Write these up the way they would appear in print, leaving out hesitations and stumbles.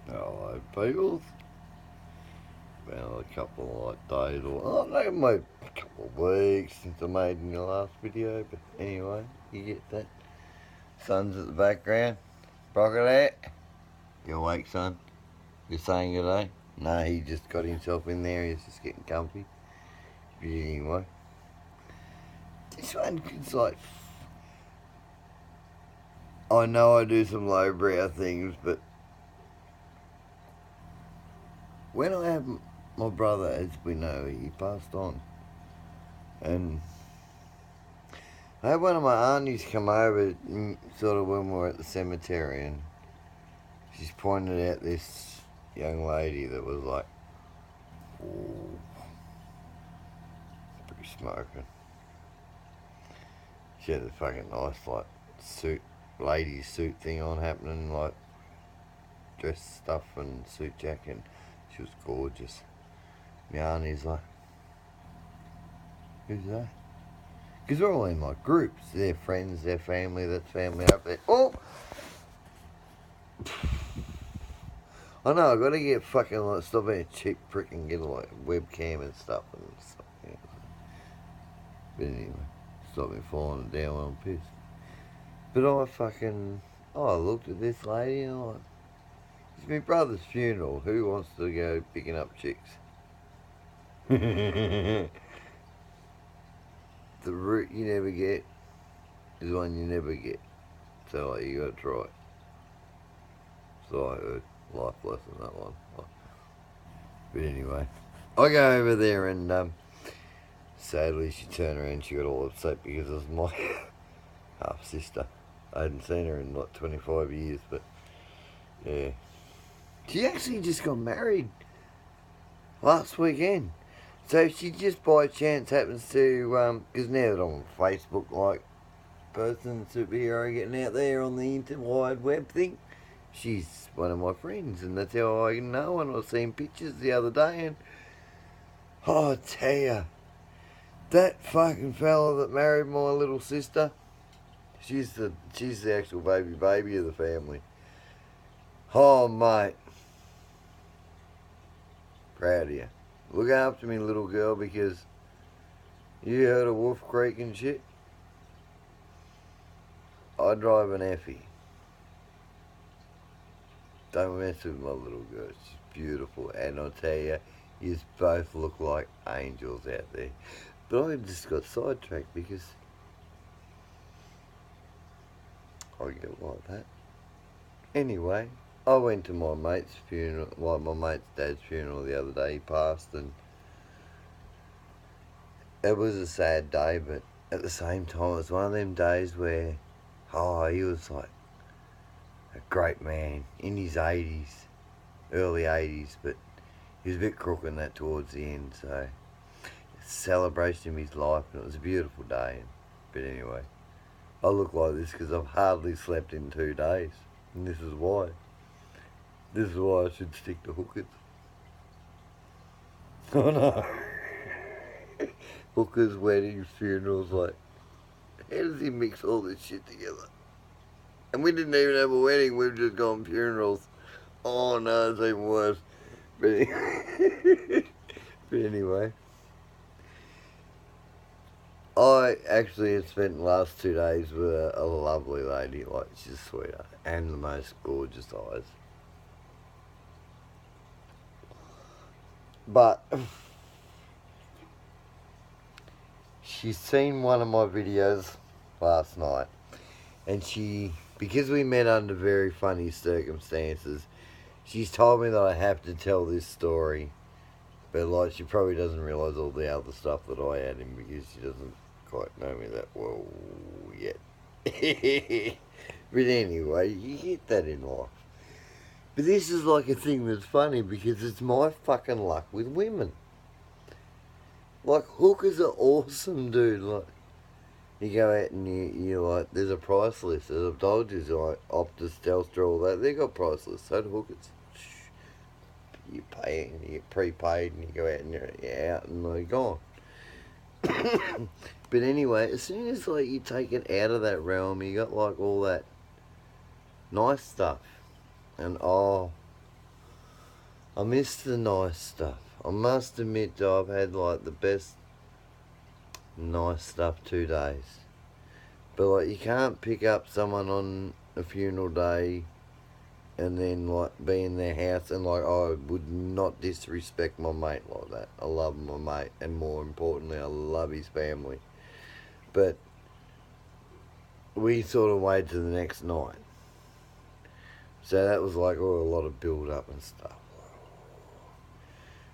Hello, people. Been a couple of days, or I don't know, maybe a couple of weeks since I made my last video. But anyway, you get that. Sun's at the background. Broccoli. You awake, son? You saying good day? No, he just got himself in there. He's just getting comfy. But anyway, this one is like. I know I do some lowbrow things, but when I had my brother, as we know, he passed on. And I had one of my aunties come over, sort of when we were at the cemetery, and she's pointed out this young lady that was like, ooh, pretty smoking. She had a fucking nice, like, suit, lady suit thing on happening, like, dress stuff and suit jacket. She was gorgeous. My auntie's like, who's that? Because we're all in like groups. They're friends, their family, that's family up there. Oh! I know, I gotta get fucking like, stop being a cheap prick and get like webcam and stuff and stuff. Yeah. But anyway, stop me falling down when I'm pissed. But I looked at this lady and I'm like, it's my brother's funeral. Who wants to go picking up chicks? The route you never get is one you never get. So like, you gotta try it. So I heard. Life lesson, that one. But anyway, I go over there and sadly she turned around and she got all upset because it was my half sister. I hadn't seen her in like 25 years, but yeah. She actually just got married last weekend. So she just by chance happens to, because now that I'm a Facebook like person, superhero getting out there on the interwide web thing, she's one of my friends, and that's how I know. And I was seeing pictures the other day, and oh, I tell you, that fucking fella that married my little sister, she's the actual baby of the family. Oh, mate, proud of you. Look after me, little girl, because you heard of Wolf Creek and shit. I drive an Effie. Don't mess with my little girl. She's beautiful, and I'll tell you, you both look like angels out there. But I just got sidetracked because I get like that. Anyway, I went to my mate's funeral, like my mate's dad's funeral the other day. He passed, and it was a sad day, but at the same time, it was one of them days where, oh, he was like a great man in his 80s, early 80s, but he was a bit crook in that towards the end, so celebration of his life, and it was a beautiful day. But anyway, I look like this because I've hardly slept in 2 days, and this is why. This is why I should stick to hookers. Oh no. Hookers, weddings, funerals, like, how does he mix all this shit together? And we didn't even have a wedding, we've just gone funerals. Oh no, it's even worse. But but anyway. I actually have spent the last 2 days with a lovely lady, like, she's a sweetheart, and the most gorgeous eyes. But she's seen one of my videos last night, and because we met under very funny circumstances, she's told me that I have to tell this story, but like, she probably doesn't realise all the other stuff that I add in because she doesn't quite know me that well yet. But anyway, you get that in life. But this is like a thing that's funny because it's my fucking luck with women. Like, hookers are awesome, dude. Like, you go out and you like, there's a price list. As I've told you, like Optus, Telstra, all that, they got price lists. So do hookers. You pay and you get prepaid and you go out and you're out and they're gone. But anyway, as soon as like you take it out of that realm, you got like all that nice stuff. And oh, I miss the nice stuff. I must admit that I've had like the best nice stuff 2 days. But like you can't pick up someone on a funeral day and then like be in their house and like I would not disrespect my mate like that. I love my mate and more importantly I love his family. But we sort of waited to the next night. So that was like a lot of build up and stuff.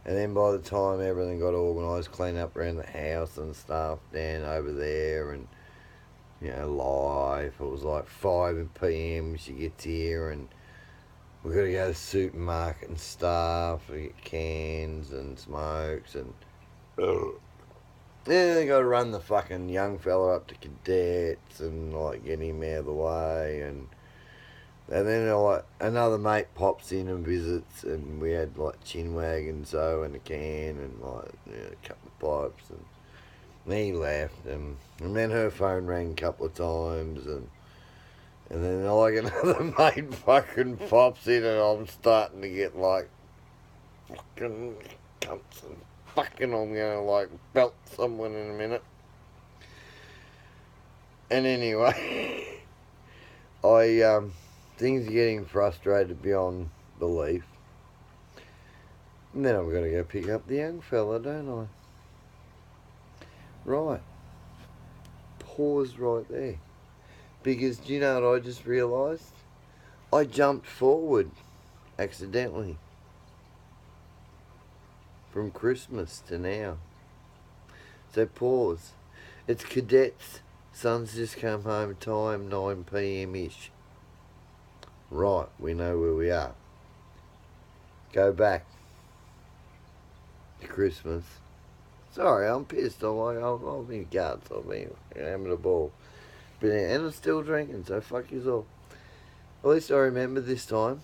And then by the time everything got organised, clean up around the house and stuff, down over there and, you know, live, it was like 5 PM she gets here and we got to go to the supermarket and stuff, we get cans and smokes and... then they got to run the fucking young fella up to cadets and like get him out of the way and then like another mate pops in and visits and we had like chinwag and so and a can and like, you know, a couple of pipes and he left and then her phone rang a couple of times and then like another mate fucking pops in and I'm starting to get like fucking cunts and fucking I'm gonna like belt someone in a minute. And anyway, things are getting frustrated beyond belief. And then I've got to go pick up the young fella, don't I? Right. Pause right there. Because do you know what I just realised? I jumped forward accidentally. From Christmas to now. So pause. It's cadets. Son's just come home time, 9 PM-ish. Right, we know where we are. Go back to Christmas. Sorry, I'm pissed. I'll be guts. I'll be having a ball. But and I'm still drinking, so fuck you all. At least I remember this time.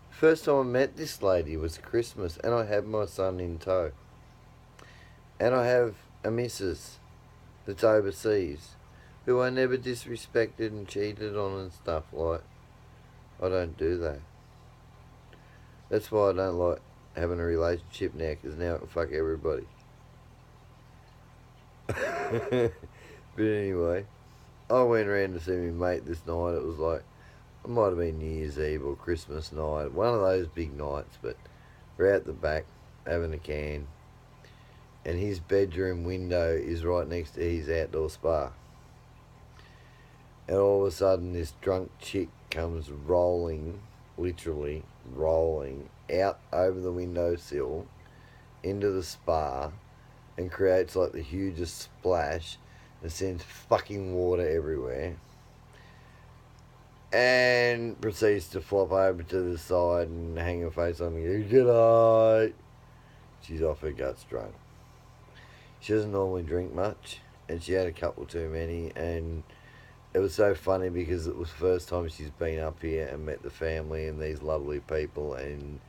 First time I met this lady was Christmas, and I had my son in tow. And I have a missus that's overseas, who I never disrespected and cheated on and stuff like. I don't do that. That's why I don't like having a relationship now, because now I can fuck everybody. But anyway, I went around to see my mate this night. It was like, it might have been New Year's Eve or Christmas night, one of those big nights, but we're out the back having a can, and his bedroom window is right next to his outdoor spa. And all of a sudden this drunk chick comes rolling, literally rolling, out over the windowsill into the spa and creates like the hugest splash and sends fucking water everywhere. And proceeds to flop over to the side and hang her face on me. Good night. She's off her guts drunk. She doesn't normally drink much, and she had a couple too many, and it was so funny because it was the first time she's been up here and met the family and these lovely people, and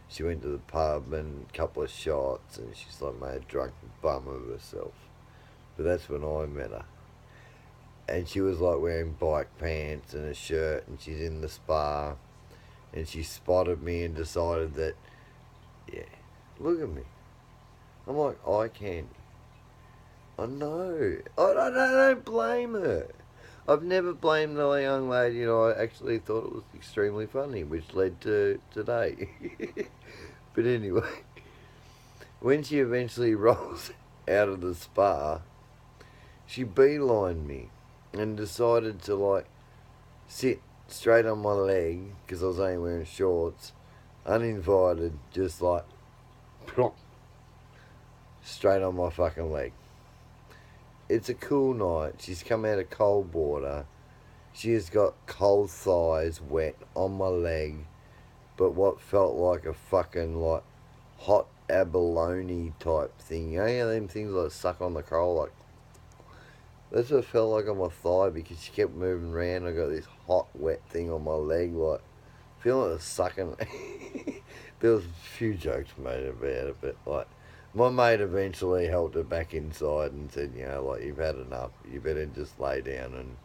she went to the pub and a couple of shots and she's like made a drunken bum of herself. But that's when I met her. And she was like wearing bike pants and a shirt, and she's in the spa, and she spotted me and decided that, yeah, look at me. I'm like eye candy. I know. I don't blame her. I've never blamed the young lady, you know, I actually thought it was extremely funny, which led to today. But anyway, when she eventually rolls out of the spa, she beelined me and decided to like sit straight on my leg, because I was only wearing shorts, uninvited, just like plonk, straight on my fucking leg. It's a cool night. She's come out of cold water. She has got cold thighs wet on my leg, but what felt like a fucking like hot abalone type thing. You know them things like suck on the coal, like that's what it felt like on my thigh, because she kept moving around. I got this hot wet thing on my leg, like feeling like a sucking. There was a few jokes made about it, but like my mate eventually helped her back inside and said, you know, like, you've had enough, you better just lay down. And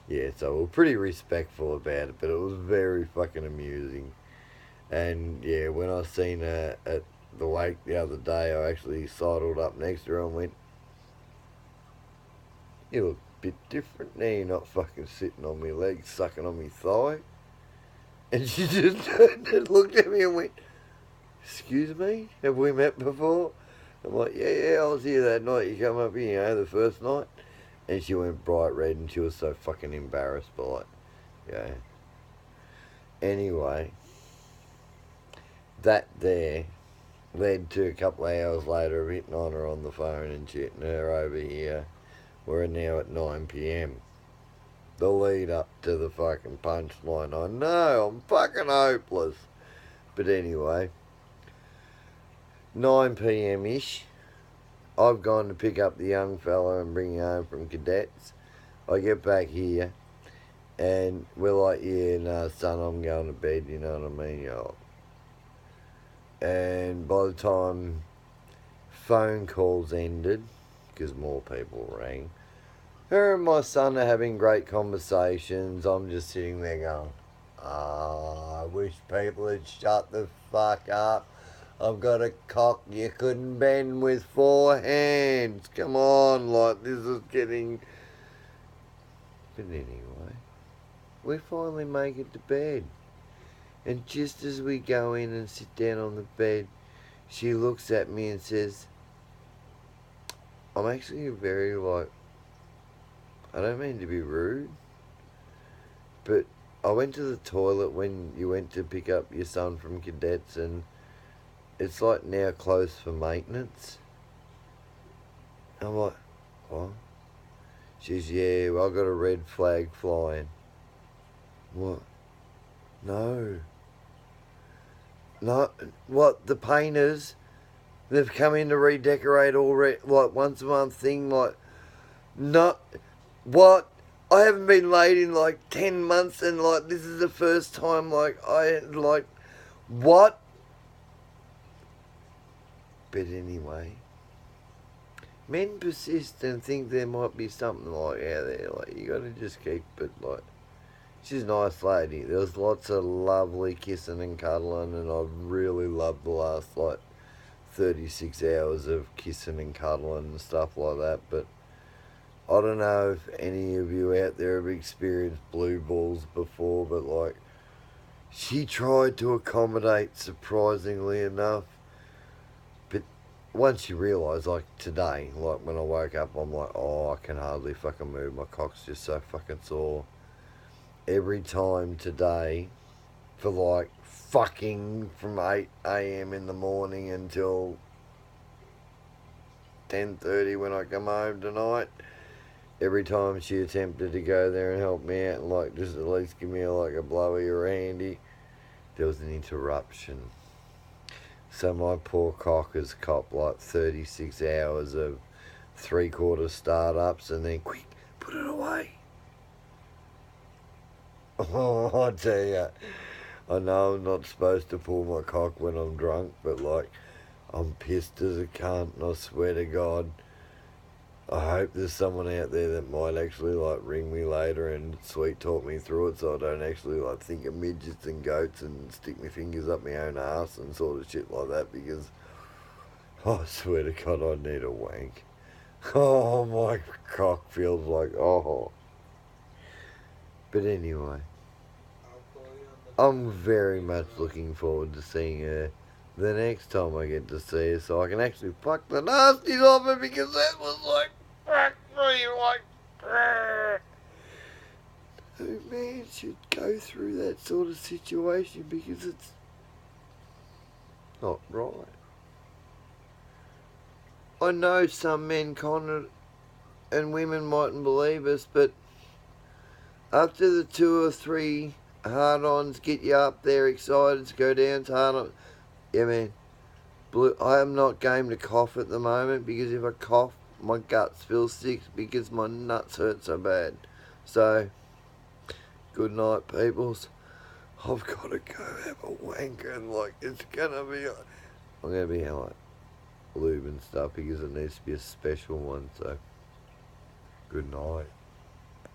yeah, so we were pretty respectful about it, but it was very fucking amusing. And yeah, when I seen her at the wake the other day, I actually sidled up next to her and went, "You look a bit different now. You're not fucking sitting on my leg, sucking on my thigh." And she just turned and looked at me and went, "Excuse me, have we met before?" I'm like, yeah, I was here that night. You come up here, the first night. And she went bright red and she was so fucking embarrassed by it. Yeah. Anyway, that there led to a couple of hours later of hitting on her on the phone and shit, and her over here. We're now at 9 p.m. The lead up to the fucking punchline. I know, I'm fucking hopeless. But anyway, 9 p.m. ish. I've gone to pick up the young fella and bring him home from cadets. I get back here and we're like, yeah, no, son, I'm going to bed, you know what I mean? And by the time phone calls ended, because more people rang, her and my son are having great conversations. I'm just sitting there going, I wish people had shut the fuck up. I've got a cock you couldn't bend with 4 hands. Come on, like, this is getting... But anyway, we finally make it to bed. And just as we go in and sit down on the bed, she looks at me and says, I'm actually very, like, I don't mean to be rude, but I went to the toilet when you went to pick up your son from cadets and it's like now closed for maintenance. I'm like, what? She's, yeah, well, I got a red flag flying. What? No. No, what, the painters, they've come in to redecorate already, like, once a month thing, like, not, what? I haven't been laid in, like, 10 months, and, like, this is the first time, like, what? But anyway, men persist and think there might be something, like, out there, like, you gotta just keep it, like, she's a nice lady. There was lots of lovely kissing and cuddling, and I really loved the last, like, 36 hours of kissing and cuddling and stuff like that. But I don't know if any of you out there have experienced blue balls before, but, like, she tried to accommodate, surprisingly enough. But once you realise, like, today, like, when I woke up, I'm like, oh, I can hardly fucking move. My cock's just so fucking sore. Every time today, for like fucking from 8 a.m. in the morning until 10:30 when I come home tonight, every time she attempted to go there and help me out and like just at least give me like a blowy or a handy, there was an interruption. So my poor cock has copped like 36 hours of 3/4 startups and then quick, put it away. Oh, I tell ya, I know I'm not supposed to pull my cock when I'm drunk, but like, I'm pissed as a cunt, and I swear to God, I hope there's someone out there that might actually like ring me later and sweet talk me through it so I don't actually like think of midgets and goats and stick my fingers up my own ass and sort of shit like that, because I swear to God I need a wank. Oh, my cock feels like, oh. But anyway, I'm very much looking forward to seeing her the next time I get to see her so I can actually fuck the nasties off her, because that was like, fuck me, like, no man should go through that sort of situation because it's not right. I know some men con it and women mightn't believe us, but after the 2 or 3 hard-ons get you up there excited to go down to hard-on, yeah, man, I am not game to cough at the moment, because if I cough, my guts feel sick because my nuts hurt so bad. So, good night, peoples. I've got to go have a wanker, and like, it's gonna be, I'm gonna be like lube and stuff because it needs to be a special one. So, good night.